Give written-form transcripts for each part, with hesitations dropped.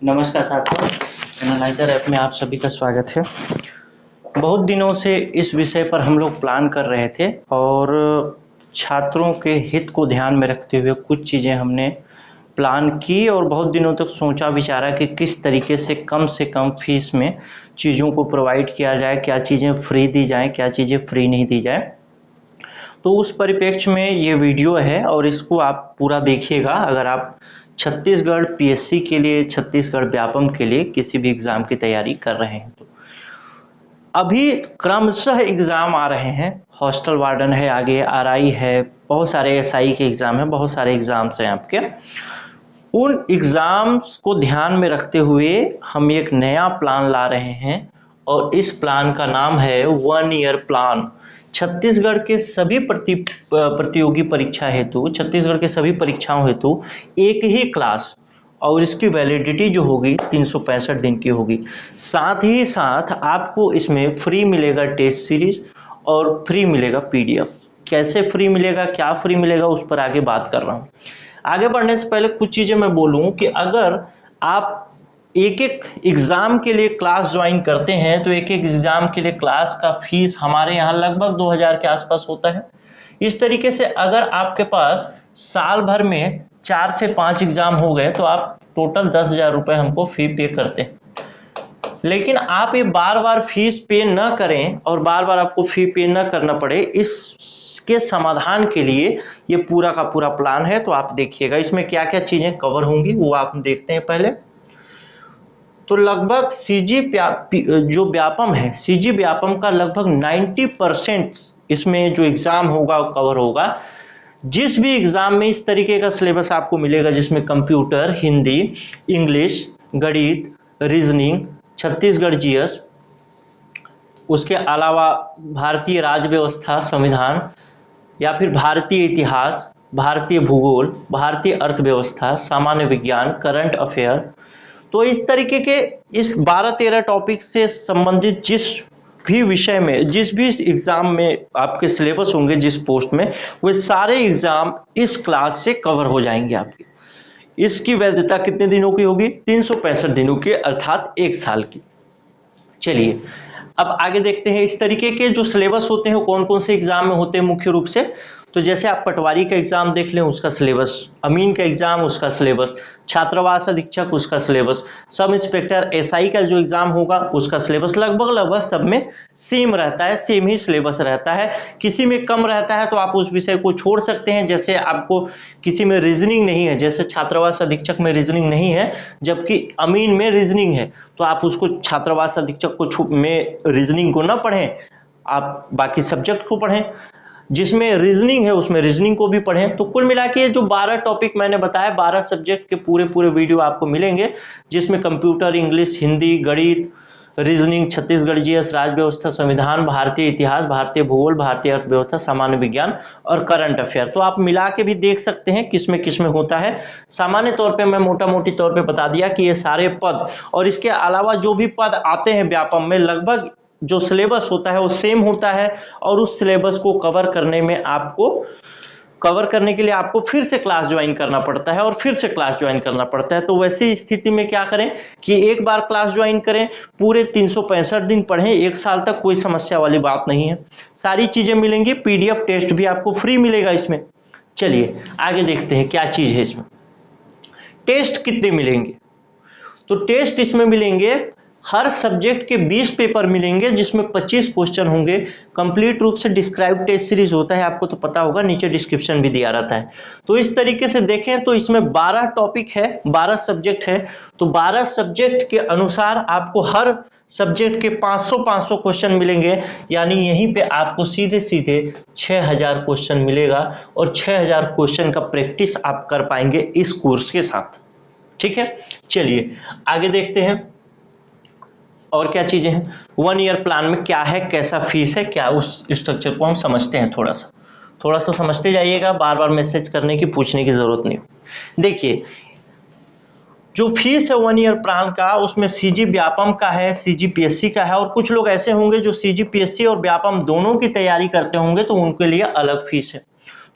नमस्कार साथियों, analyser app में आप सभी का स्वागत है। बहुत दिनों से इस विषय पर हम लोग प्लान कर रहे थे और छात्रों के हित को ध्यान में रखते हुए कुछ चीज़ें हमने प्लान की और बहुत दिनों तक सोचा विचारा कि किस तरीके से कम फीस में चीज़ों को प्रोवाइड किया जाए, क्या चीज़ें फ्री दी जाएँ, क्या चीज़ें फ्री नहीं दी जाए। तो उस परिप्रेक्ष्य में ये वीडियो है और इसको आप पूरा देखिएगा। अगर आप छत्तीसगढ़ पीएससी के लिए, छत्तीसगढ़ व्यापम के लिए किसी भी एग्ज़ाम की तैयारी कर रहे हैं तो अभी क्रमशः एग्ज़ाम आ रहे हैं। हॉस्टल वार्डन है, आगे आरआई है, बहुत सारे एसआई के एग्ज़ाम हैं, बहुत सारे एग्ज़ाम्स हैं आपके। उन एग्ज़ाम्स को ध्यान में रखते हुए हम एक नया प्लान ला रहे हैं और इस प्लान का नाम है 1 ईयर प्लान। छत्तीसगढ़ के सभी प्रतियोगी परीक्षा हेतु, छत्तीसगढ़ के सभी परीक्षाओं हेतु एक ही क्लास और इसकी वैलिडिटी जो होगी 365 दिन की होगी। साथ ही साथ आपको इसमें फ्री मिलेगा टेस्ट सीरीज और फ्री मिलेगा पीडीएफ। कैसे फ्री मिलेगा, क्या फ्री मिलेगा, उस पर आगे बात कर रहा हूँ। आगे बढ़ने से पहले कुछ चीज़ें मैं बोलूँ कि अगर आप एक एक एग्ज़ाम के लिए क्लास ज्वाइन करते हैं तो एक एक एग्ज़ाम के लिए क्लास का फीस हमारे यहाँ लगभग 2000 के आसपास होता है। इस तरीके से अगर आपके पास साल भर में 4 से 5 एग्ज़ाम हो गए तो आप टोटल 10,000 रुपये हमको फी पे करते हैं। लेकिन आप ये बार बार फीस पे न करें और बार बार आपको फी पे न करना पड़े, इसके समाधान के लिए ये पूरा का पूरा प्लान है। तो आप देखिएगा इसमें क्या क्या चीज़ें कवर होंगी वो आप देखते हैं पहले। तो लगभग सीजी जो व्यापम है, सीजी व्यापम का लगभग 90% इसमें जो एग्ज़ाम होगा वो कवर होगा। जिस भी एग्ज़ाम में इस तरीके का सिलेबस आपको मिलेगा जिसमें कंप्यूटर, हिंदी, इंग्लिश, गणित, रीजनिंग, छत्तीसगढ़ जीएस, उसके अलावा भारतीय राज्य व्यवस्था, संविधान, या फिर भारतीय इतिहास, भारतीय भूगोल, भारतीय अर्थव्यवस्था, सामान्य विज्ञान, करंट अफेयर, तो इस तरीके के इस 12-13 टॉपिक से संबंधित जिस भी विषय में, जिस भी एग्ज़ाम में आपके सिलेबस होंगे जिस पोस्ट में, वे सारे एग्ज़ाम इस क्लास से कवर हो जाएंगे आपके। इसकी वैधता कितने दिनों की होगी? 365 दिनों की, अर्थात 1 साल की। चलिए अब आगे देखते हैं इस तरीके के जो सिलेबस होते हैं कौन कौन से एग्जाम में होते हैं मुख्य रूप से। तो जैसे आप पटवारी का एग्जाम देख लें, उसका सिलेबस, अमीन का एग्जाम उसका सिलेबस, छात्रावास अधीक्षक उसका सिलेबस, सब इंस्पेक्टर एसआई का जो एग्जाम होगा उसका सिलेबस लगभग सब में सेम रहता है, सेम ही सिलेबस रहता है। किसी में कम रहता है तो आप उस विषय को छोड़ सकते हैं। जैसे आपको किसी में रीजनिंग नहीं है, जैसे छात्रावास अधीक्षक में रीजनिंग नहीं है जबकि अमीन में रीजनिंग है, तो आप उसको छात्रावास अधीक्षक को में रीजनिंग को ना पढ़ें, आप बाकी सब्जेक्ट को पढ़ें। जिसमें रीजनिंग है उसमें रीजनिंग को भी पढ़ें। तो कुल मिला के जो 12 टॉपिक मैंने बताया, 12 सब्जेक्ट के पूरे वीडियो आपको मिलेंगे जिसमें कंप्यूटर, इंग्लिश, हिंदी, गणित, रीजनिंग, छत्तीसगढ़ जीएस, राज्य व्यवस्था, संविधान, भारतीय इतिहास, भारतीय भूगोल, भारतीय अर्थव्यवस्था, सामान्य विज्ञान और करंट अफेयर। तो आप मिला के भी देख सकते हैं किसमें होता है। सामान्य तौर पे मैं मोटी तौर पे बता दिया कि ये सारे पद और इसके अलावा जो भी पद आते हैं व्यापम में, लगभग जो सिलेबस होता है वो सेम होता है और उस सिलेबस को कवर करने के लिए आपको फिर से क्लास ज्वाइन करना पड़ता है और फिर से क्लास ज्वाइन करना पड़ता है। तो वैसी स्थिति में क्या करें कि एक बार क्लास ज्वाइन करें, पूरे 365 दिन पढ़ें, 1 साल तक, कोई समस्या वाली बात नहीं है। सारी चीजें मिलेंगी, पीडीएफ टेस्ट भी आपको फ्री मिलेगा इसमें। चलिए आगे देखते हैं क्या चीज है इसमें। टेस्ट कितने मिलेंगे? तो टेस्ट इसमें मिलेंगे, हर सब्जेक्ट के 20 पेपर मिलेंगे जिसमें 25 क्वेश्चन होंगे। कंप्लीट रूप से डिस्क्राइब टेस्ट सीरीज होता है, आपको तो पता होगा, नीचे डिस्क्रिप्शन भी दिया रहता है। तो इस तरीके से देखें तो इसमें 12 टॉपिक है, 12 सब्जेक्ट है। तो 12 सब्जेक्ट के अनुसार आपको हर सब्जेक्ट के 500 क्वेश्चन मिलेंगे, यानी यहीं पे आपको सीधे 6000 क्वेश्चन मिलेगा और 6000 क्वेश्चन का प्रैक्टिस आप कर पाएंगे इस कोर्स के साथ। ठीक है, चलिए आगे देखते हैं और क्या चीजें हैं। 1 ईयर प्लान में क्या है, कैसा फीस है, क्या, उस स्ट्रक्चर को हम समझते हैं। थोड़ा सा समझते जाइएगा, बार बार मैसेज करने की, पूछने की जरूरत नहीं। देखिए जो फीस है 1 ईयर प्लान का, उसमें सीजी व्यापम का है, सीजी पीएससी का है, और कुछ लोग ऐसे होंगे जो सीजी पीएससी और व्यापम दोनों की तैयारी करते होंगे तो उनके लिए अलग फीस है।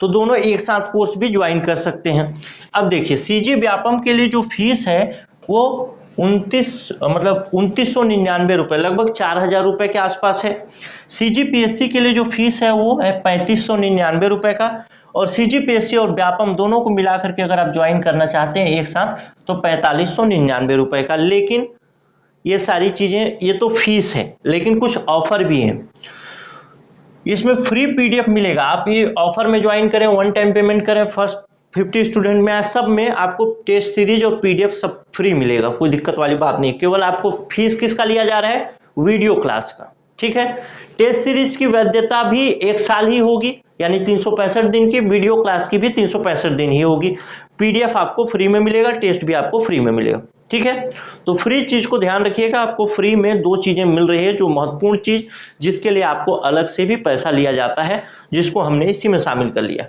तो दोनों एक साथ कोर्स भी ज्वाइन कर सकते हैं। अब देखिए सीजी व्यापम के लिए जो फीस है वो ₹2999 लगभग 4000 रुपये के आसपास है। CGPSC के लिए जो फीस है वो है ₹3599 का, और CGPSC और व्यापम दोनों को मिलाकर के अगर आप ज्वाइन करना चाहते हैं एक साथ तो ₹4599 का। लेकिन ये सारी चीज़ें, ये तो फीस है, लेकिन कुछ ऑफर भी हैं। इसमें फ्री PDF मिलेगा। आप ये ऑफर में ज्वाइन करें, वन टाइम पेमेंट करें, फर्स्ट 50 स्टूडेंट में सब में आपको टेस्ट सीरीज और PDF सब फ्री मिलेगा, कोई दिक्कत वाली बात नहीं। केवल आपको फीस किसका लिया जा रहा है? वीडियो क्लास का, ठीक है। टेस्ट सीरीज की वैधता भी 1 साल ही होगी, यानी 365 दिन की, वीडियो क्लास की भी 365 दिन ही होगी। PDF आपको फ्री में मिलेगा, टेस्ट भी आपको फ्री में मिलेगा, ठीक है। तो फ्री चीज को ध्यान रखिएगा, आपको फ्री में 2 चीजें मिल रही है, जो महत्वपूर्ण चीज जिसके लिए आपको अलग से भी पैसा लिया जाता है, जिसको हमने इसी में शामिल कर लिया।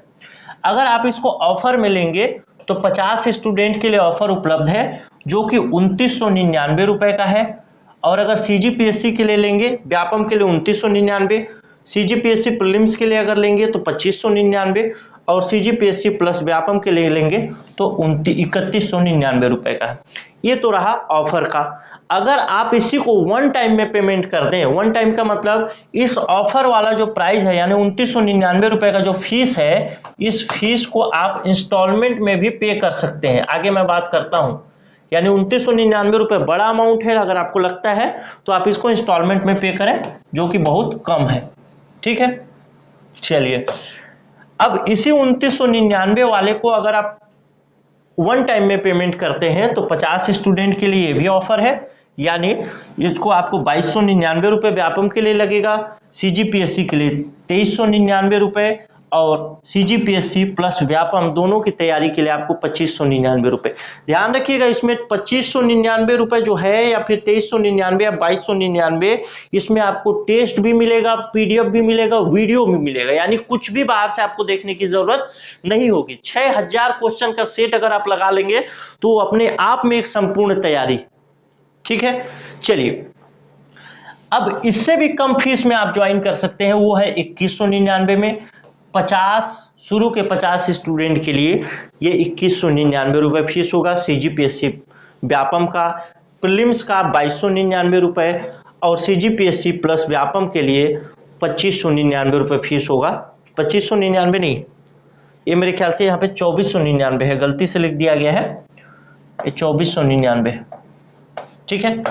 अगर आप इसको ऑफर में लेंगे तो 50 स्टूडेंट के लिए ऑफर उपलब्ध है, जो कि ₹2999 का है। और अगर CGPSC के लिए लेंगे, व्यापम के लिए 2999, CGPSC प्रीलिम्स के लिए अगर लेंगे तो 2599, और CGPSC प्लस व्यापम के लिए लेंगे तो 3199 का है। ये तो रहा ऑफर का। अगर आप इसी को वन टाइम में पेमेंट कर दें, वन टाइम का मतलब इस ऑफर वाला जो प्राइस है, यानी ₹2999 का जो फीस है, इस फीस को आप इंस्टॉलमेंट में भी पे कर सकते हैं। आगे मैं बात करता हूं, यानी ₹2999 बड़ा अमाउंट है। अगर आपको लगता है तो आप इसको इंस्टॉलमेंट में पे करें, जो कि बहुत कम है, ठीक है। चलिए, अब इसी 2999 वाले को अगर आप वन टाइम में पेमेंट करते हैं तो 50 स्टूडेंट के लिए भी ऑफर है, यानी इसको आपको ₹2299 व्यापम के लिए लगेगा, CGPSC के लिए ₹2399, और CGPSC प्लस व्यापम दोनों की तैयारी के लिए आपको ₹2599। ध्यान रखिएगा, इसमें ₹2599 जो है, या फिर ₹2399 या ₹2299, इसमें आपको टेस्ट भी मिलेगा, PDF भी मिलेगा, वीडियो भी मिलेगा, यानी कुछ भी बाहर से आपको देखने की जरूरत नहीं होगी। 6000 क्वेश्चन का सेट अगर आप लगा लेंगे तो अपने आप में एक संपूर्ण तैयारी, ठीक है। चलिए, अब इससे भी कम फीस में आप ज्वाइन कर सकते हैं, वो है 2199 में। 50 शुरू के 50 स्टूडेंट के लिए ये ₹2199 फीस होगा। CGPSC व्यापम का, प्रीलिम्स का ₹2299, और CGPSC प्लस व्यापम के लिए ₹2599 फीस होगा। 2599 नहीं, ये मेरे ख्याल से यहाँ पे 2499 है, गलती से लिख दिया गया है, ये 2499, ठीक है।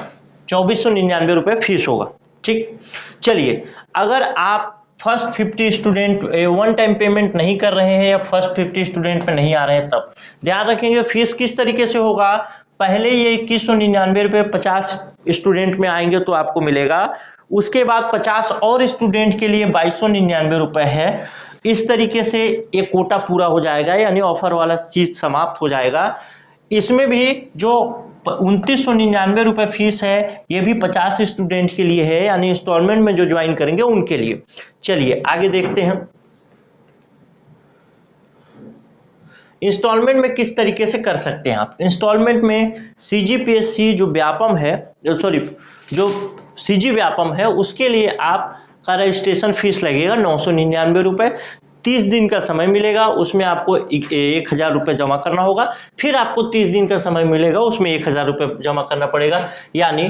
₹2499 फीस होगा, ठीक। चलिए, अगर आप first 50 student one time payment नहीं कर रहे हैं, या फर्स्ट 50 स्टूडेंट पे नहीं आ रहे हैं, तब ध्यान रखेंगे फीस किस तरीके से होगा। पहले ये ₹2199 50 स्टूडेंट में आएंगे तो आपको मिलेगा, उसके बाद 50 और स्टूडेंट के लिए ₹2299 है। इस तरीके से एक कोटा पूरा हो जाएगा, यानी ऑफर वाला चीज समाप्त हो जाएगा। इसमें भी जो ₹2999 फीस है, ये भी 50 स्टूडेंट के लिए है, यानी इंस्टॉलमेंट में जो ज्वाइन करेंगे उनके लिए। चलिए आगे देखते हैं, इंस्टॉलमेंट में किस तरीके से कर सकते हैं आप। इंस्टॉलमेंट में CGPSC जो व्यापम है, जो CG व्यापम है, उसके लिए आपका रजिस्ट्रेशन फीस लगेगा ₹999। 30 दिन का समय मिलेगा, उसमें आपको 1000 रुपये जमा करना होगा, फिर आपको 30 दिन का समय मिलेगा, उसमें 1000 रुपये जमा करना पड़ेगा, यानी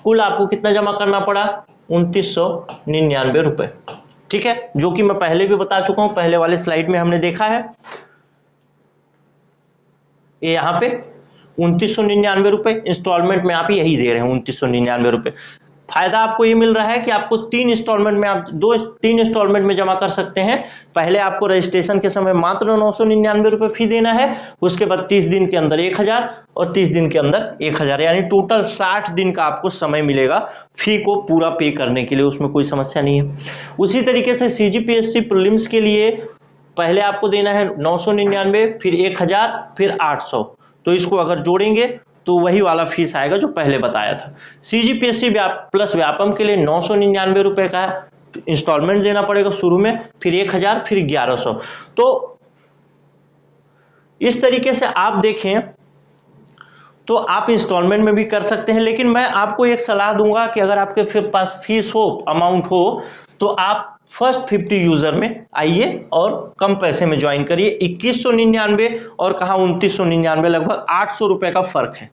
कुल आपको कितना जमा करना पड़ा? ₹2999, ठीक है, जो कि मैं पहले भी बता चुका हूं, पहले वाले स्लाइड में हमने देखा है। ये यहाँ पे ₹2999 इंस्टॉलमेंट में आप यही दे रहे हैं, ₹2999। फायदा आपको ये मिल रहा है कि आपको 3 इंस्टॉलमेंट में, आप 3 इंस्टॉलमेंट में जमा कर सकते हैं। पहले आपको रजिस्ट्रेशन के समय मात्र ₹999 फी देना है, उसके बाद 30 दिन के अंदर 1000, और 30 दिन के अंदर 1000, यानी टोटल 60 दिन का आपको समय मिलेगा फी को पूरा पे करने के लिए, उसमें कोई समस्या नहीं है। उसी तरीके से CGPSC प्रीलिम्स के लिए पहले आपको देना है 999, फिर 1000, फिर 800, तो इसको अगर जोड़ेंगे तो वही वाला फीस आएगा जो पहले बताया था। CGPSC प्लस व्यापम के लिए ₹999 का इंस्टॉलमेंट देना पड़ेगा शुरू में, फिर 1000, फिर 1100। तो इस तरीके से आप देखें तो आप इंस्टॉलमेंट में भी कर सकते हैं, लेकिन मैं आपको एक सलाह दूंगा कि अगर आपके पास फीस हो, अमाउंट हो, तो आप फर्स्ट 50 यूजर में आइए और कम पैसे में ज्वाइन करिए। 2199 और कहा 2999, लगभग ₹800 का फर्क है,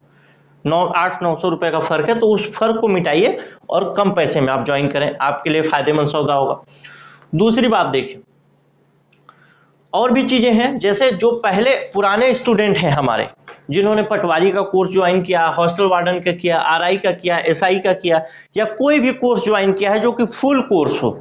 800-900 रुपए का फर्क है, तो उस फर्क को मिटाइए और कम पैसे में आप ज्वाइन करें, आपके लिए फायदेमंद सौदा होगा। दूसरी बात देखिए, और भी चीजें हैं, जैसे जो पहले पुराने स्टूडेंट हैं हमारे, जिन्होंने पटवारी का कोर्स ज्वाइन किया, हॉस्टल वार्डन का किया, आरआई का किया, एसआई का किया, या कोई भी कोर्स ज्वाइन किया है जो कि फुल कोर्स हो।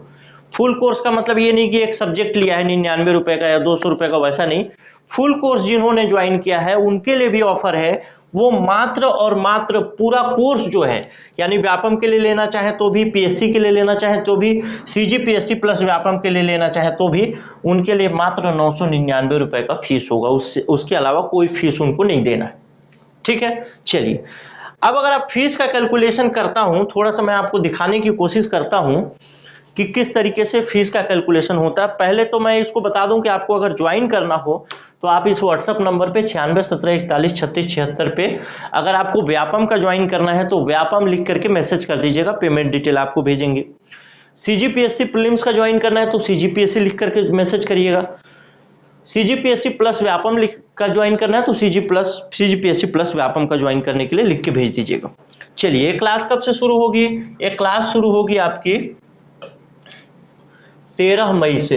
फुल कोर्स का मतलब ये नहीं कि एक सब्जेक्ट लिया है 99 रुपए का या 200 रुपए का, वैसा नहीं। फुल कोर्स जिन्होंने ज्वाइन किया है उनके लिए भी ऑफर है, वो मात्र और मात्र पूरा कोर्स जो है, यानी व्यापम के लिए लेना चाहे तो भी, पीएससी के लिए लेना चाहे तो भी, सीजीपीएससी प्लस व्यापम के लिए लेना चाहे तो भी, उनके लिए मात्र 999 रुपए का फीस होगा, उसके अलावा कोई फीस उनको नहीं देना है। ठीक है, चलिए अब अगर आप फीस का कैलकुलेशन करता हूं, थोड़ा सा मैं आपको दिखाने की कोशिश करता हूं कि किस तरीके से फीस का कैलकुलेशन होता है। पहले तो मैं इसको बता दूं कि आपको अगर ज्वाइन करना हो तो आप इस व्हाट्सएप नंबर पे 9617413676 पे, अगर आपको व्यापम का ज्वाइन करना है तो व्यापम लिख करके मैसेज कर दीजिएगा, पेमेंट डिटेल आपको भेजेंगे। सीजीपीएससी प्रीलिम्स का ज्वाइन करना है तो सीजीपीएससी लिख करके मैसेज करिएगा। सीजीपीएससी प्लस व्यापम का ज्वाइन करना है तो सीजीपीएससी प्लस व्यापम का ज्वाइन करने के लिए लिख के भेज दीजिएगा। चलिए, ये क्लास कब से शुरू होगी? ये क्लास शुरू होगी आपकी 13 मई से।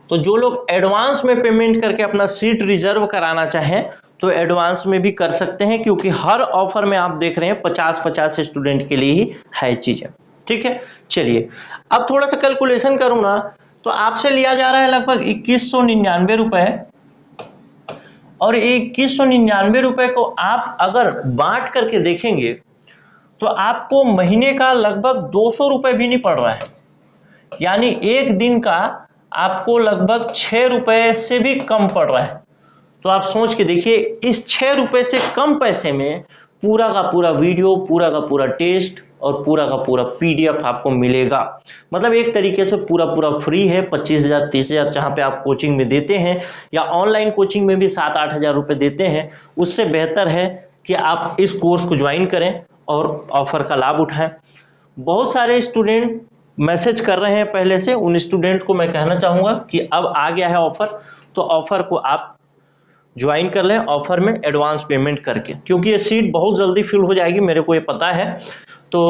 तो जो लोग एडवांस में पेमेंट करके अपना सीट रिजर्व कराना चाहें तो एडवांस में भी कर सकते हैं, क्योंकि हर ऑफर में आप देख रहे हैं 50-50 स्टूडेंट के लिए ही है चीजें। ठीक है, चलिए अब थोड़ा सा कैलकुलेशन करूं ना, तो आपसे लिया जा रहा है लगभग 2199 रुपए, और 2199 रुपए को आप अगर बांट करके देखेंगे तो आपको महीने का लगभग 200 रुपए भी नहीं पड़ रहा है, यानी एक दिन का आपको लगभग 6 रुपए से भी कम पड़ रहा है। तो आप सोच के देखिए, इस 6 रुपए से कम पैसे में पूरा का पूरा वीडियो, पूरा का पूरा टेस्ट और पूरा का पूरा पीडीएफ आपको मिलेगा। मतलब एक तरीके से पूरा पूरा फ्री है। 25,000 30,000 जहां पे आप कोचिंग में देते हैं या ऑनलाइन कोचिंग में भी 7-8 हजार रुपए देते हैं, उससे बेहतर है कि आप इस कोर्स को ज्वाइन करें और ऑफर का लाभ उठाएं। बहुत सारे स्टूडेंट मैसेज कर रहे हैं पहले से, उन स्टूडेंट को मैं कहना चाहूंगा कि अब आ गया है ऑफर, तो ऑफर को आप ज्वाइन कर लें ऑफर में एडवांस पेमेंट करके, क्योंकि ये सीट बहुत जल्दी फिल हो जाएगी, मेरे को ये पता है। तो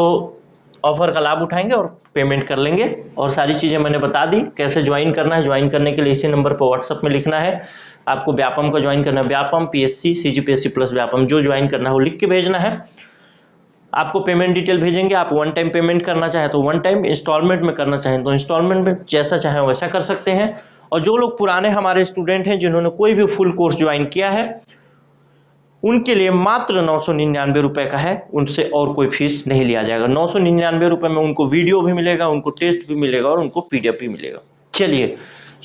ऑफर का लाभ उठाएंगे और पेमेंट कर लेंगे, और सारी चीजें मैंने बता दी कैसे ज्वाइन करना है। ज्वाइन करने के लिए इसी नंबर पर व्हाट्सएप में लिखना है, आपको व्यापम का ज्वाइन करना है, Vyapam, PSC, CGPSC plus Vyapam जो ज्वाइन करना है वो लिख के भेजना है। आपको पेमेंट डिटेल भेजेंगे, आप वन टाइम पेमेंट करना चाहें तो वन टाइम, इंस्टॉलमेंट में करना चाहें तो इंस्टॉलमेंट में, जैसा चाहें वैसा कर सकते हैं। और जो लोग पुराने हमारे स्टूडेंट हैं जिन्होंने कोई भी फुल कोर्स ज्वाइन किया है, उनके लिए मात्र 999 रुपए का है, उनसे और कोई फीस नहीं लिया जाएगा। 999 रुपए में उनको वीडियो भी मिलेगा, उनको टेस्ट भी मिलेगा और उनको पीडीएफ भी मिलेगा। चलिए,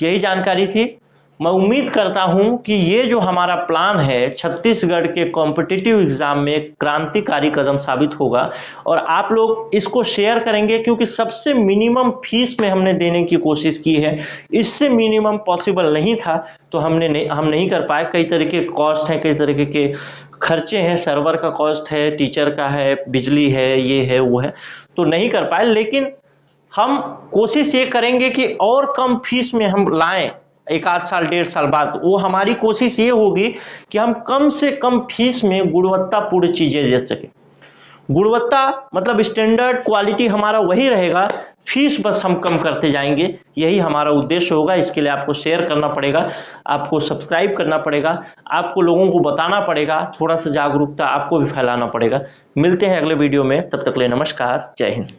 यही जानकारी थी। मैं उम्मीद करता हूं कि ये जो हमारा प्लान है छत्तीसगढ़ के कॉम्पिटिटिव एग्जाम में क्रांतिकारी कदम साबित होगा, और आप लोग इसको शेयर करेंगे, क्योंकि सबसे मिनिमम फीस में हमने देने की कोशिश की है। इससे मिनिमम पॉसिबल नहीं था तो हम नहीं कर पाए। कई तरह के कॉस्ट हैं, कई तरह के खर्चे हैं, सर्वर का कॉस्ट है, टीचर का है, बिजली है, ये है वो है, तो नहीं कर पाए। लेकिन हम कोशिश ये करेंगे कि और कम फीस में हम लाएं, 1 आध साल 1.5 साल बाद। वो हमारी कोशिश ये होगी कि हम कम से कम फीस में गुणवत्तापूर्ण चीजें दे सकें। गुणवत्ता मतलब स्टैंडर्ड क्वालिटी हमारा वही रहेगा, फीस बस हम कम करते जाएंगे, यही हमारा उद्देश्य होगा। इसके लिए आपको शेयर करना पड़ेगा, आपको सब्सक्राइब करना पड़ेगा, आपको लोगों को बताना पड़ेगा, थोड़ा सा जागरूकता आपको भी फैलाना पड़ेगा। मिलते हैं अगले वीडियो में, तब तक के लिए नमस्कार, जय हिंद।